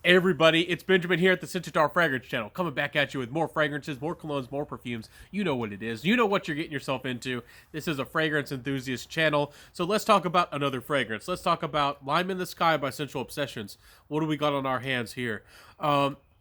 Hey everybody, it's Benjamin here at the Scentual Fragrance Channel, coming back at you with more fragrances, more colognes, more perfumes. You know what it is. You know what you're getting yourself into. This is a fragrance enthusiast channel, so let's talk about another fragrance. Let's talk about Lime in the Sky by Scentual Obsessions. What do we got on our hands here?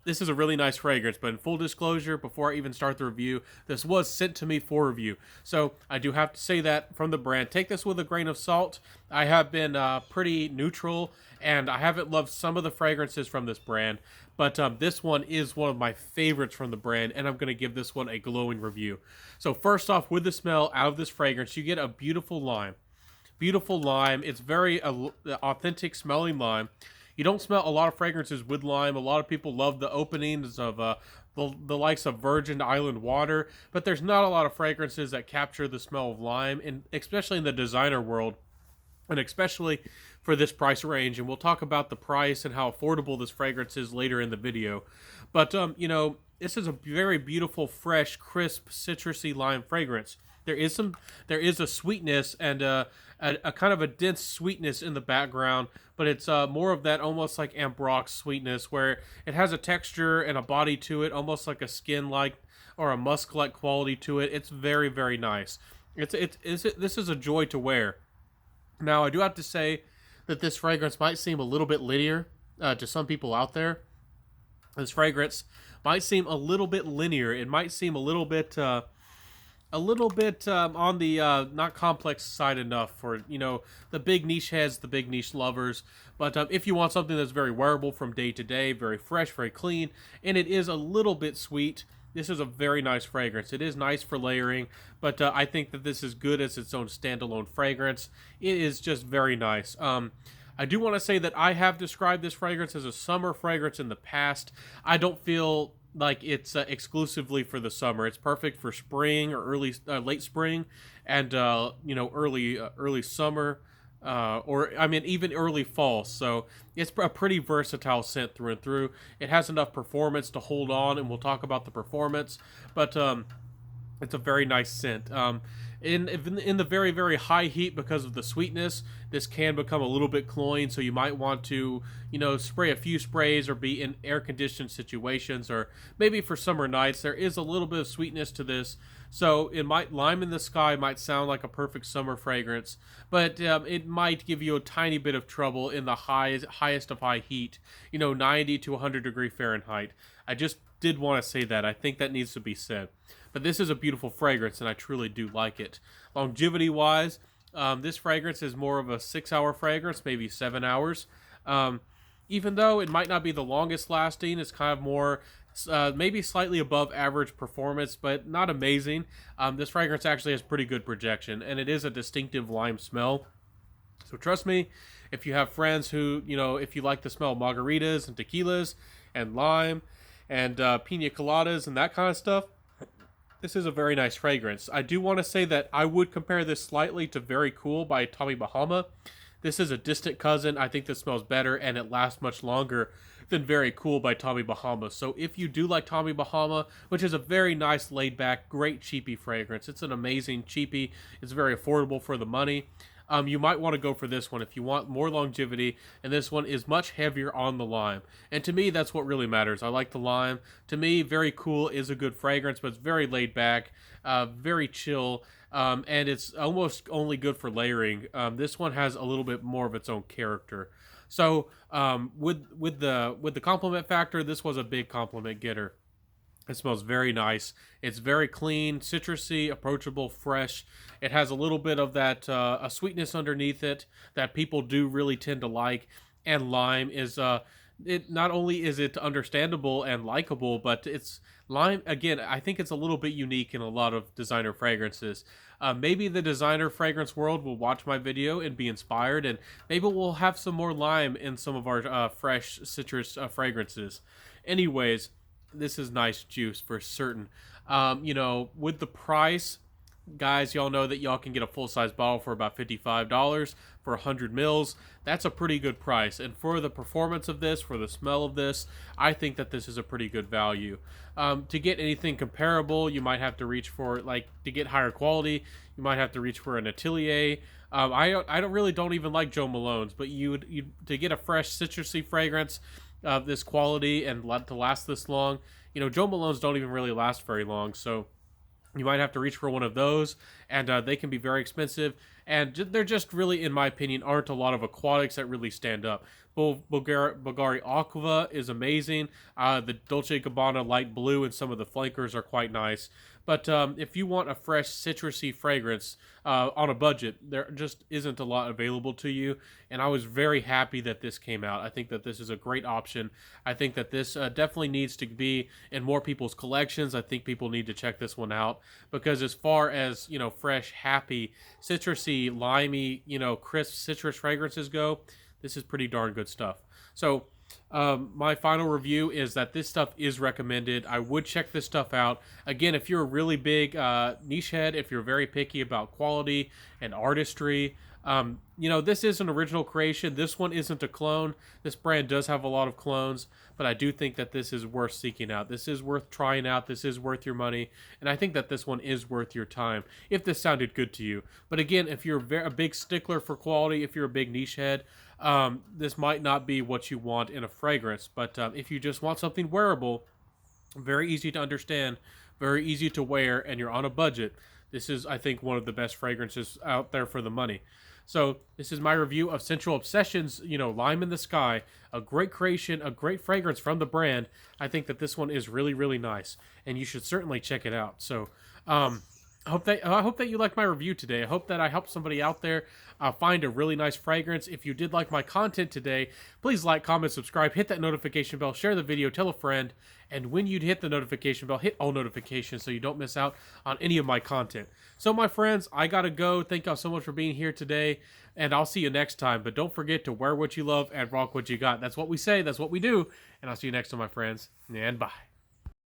This is a really nice fragrance, but in full disclosure, before I even start the review, this was sent to me for review. So I do have to say that from the brand. Take this with a grain of salt. I have been pretty neutral, and I haven't loved some of the fragrances from this brand, but this one is one of my favorites from the brand, and I'm going to give this one a glowing review. So first off, with the smell out of this fragrance, you get a beautiful lime. Beautiful lime. It's very authentic smelling lime. You don't smell a lot of fragrances with lime. A lot of people love the openings of the likes of Virgin Island water, but there's not a lot of fragrances that capture the smell of lime, and especially in the designer world, and especially for this price range. And we'll talk about the price and how affordable this fragrance is later in the video. But this is a very beautiful, fresh, crisp, citrusy lime fragrance. There is a sweetness and a kind of a dense sweetness in the background, but it's more of that almost like Ambrox sweetness, where it has a texture and a body to it, almost like a skin-like or a musk-like quality to it. It's very, very nice. This is a joy to wear. Now, I do have to say that this fragrance might seem a little bit linear to some people out there. This fragrance might seem a little bit linear. It might seem a little bit on the not complex side enough for the big niche heads, the big niche lovers. But if you want something that's very wearable from day to day, very fresh, very clean, and it is a little bit sweet, this is a very nice fragrance. It is nice for layering, but I think that this is good as its own standalone fragrance. It is just very nice. I do want to say that I have described this fragrance as a summer fragrance in the past. I don't feel like it's exclusively for the summer. It's perfect for spring or late spring, and early summer, or I mean even early fall. So it's a pretty versatile scent through and through. It has enough performance to hold on, and we'll talk about the performance. But it's a very nice scent. In the very, very high heat, because of the sweetness, this can become a little bit cloying, so you might want to, spray a few sprays or be in air-conditioned situations, or maybe for summer nights. There is a little bit of sweetness to this, so Lime in the Sky might sound like a perfect summer fragrance, but it might give you a tiny bit of trouble in the highest of high heat, 90 to 100 degree Fahrenheit. I just did want to say that. I think that needs to be said. But this is a beautiful fragrance, and I truly do like it. Longevity-wise, this fragrance is more of a 6-hour fragrance, maybe 7 hours. Even though it might not be the longest lasting, it's kind of more, maybe slightly above average performance, but not amazing. This fragrance actually has pretty good projection, and it is a distinctive lime smell. So trust me, if you have friends who, if you like the smell of margaritas and tequilas and lime and pina coladas and that kind of stuff, this is a very nice fragrance. I do want to say that I would compare this slightly to Very Cool by Tommy Bahama. This is a distant cousin. I think this smells better, and it lasts much longer than Very Cool by Tommy Bahama. So if you do like Tommy Bahama, which is a very nice, laid-back, great cheapy fragrance, it's an amazing cheapy. It's very affordable for the money. You might want to go for this one if you want more longevity, and this one is much heavier on the lime. And to me, that's what really matters. I like the lime. To me, Very Cool is a good fragrance, but it's very laid back, very chill, and it's almost only good for layering. This one has a little bit more of its own character. So with the compliment factor, this was a big compliment getter. It smells very nice. It's very clean, citrusy, approachable, fresh. It has a little bit of that a sweetness underneath it that people do really tend to like. And lime is it not only is it understandable and likable, but it's lime again. I think it's a little bit unique in a lot of designer fragrances. Maybe the designer fragrance world will watch my video and be inspired, and maybe we'll have some more lime in some of our fresh citrus fragrances. Anyways, this is nice juice for certain. With the price, guys, y'all know that y'all can get a full-size bottle for about $55 for 100 mils. That's a pretty good price. And for the performance of this, for the smell of this, I think that this is a pretty good value. To get anything comparable, you might have to reach for, to get higher quality, you might have to reach for an Atelier. I don't even like Joe Malone's, but to get a fresh citrusy fragrance, this quality and to last this long. Joe Malone's don't even really last very long, so you might have to reach for one of those, and they can be very expensive. And they're just really, in my opinion, aren't a lot of aquatics that really stand up. Bulgari Aqua is amazing. The Dolce Gabbana Light Blue and some of the flankers are quite nice. But if you want a fresh citrusy fragrance on a budget, there just isn't a lot available to you. And I was very happy that this came out. I think that this is a great option. I think that this definitely needs to be in more people's collections. I think people need to check this one out because as far as, fresh, happy, citrusy, limey, crisp citrus fragrances go, this is pretty darn good stuff. So my final review is that this stuff is recommended. I would check this stuff out. Again, if you're a really big niche head, if you're very picky about quality and artistry, this is an original creation. This one isn't a clone. This brand does have a lot of clones, but I do think that this is worth seeking out. This is worth trying out. This is worth your money, and I think that this one is worth your time if this sounded good to you. But again, if you're a big stickler for quality, if you're a big niche head, this might not be what you want in a fragrance. But if you just want something wearable, very easy to understand, very easy to wear, and you're on a budget, this is, I think, one of the best fragrances out there for the money. So this is my review of Scentual Obsessions, Lime in the Sky, a great creation, a great fragrance from the brand. I think that this one is really, really nice, and you should certainly check it out. So I hope that you liked my review today. I hope that I helped somebody out there find a really nice fragrance. If you did like my content today, please like, comment, subscribe, hit that notification bell, share the video, tell a friend, and when you hit the notification bell, hit all notifications so you don't miss out on any of my content. So my friends, I gotta go. Thank y'all so much for being here today, and I'll see you next time. But don't forget to wear what you love and rock what you got. That's what we say, that's what we do, and I'll see you next time, my friends, and bye.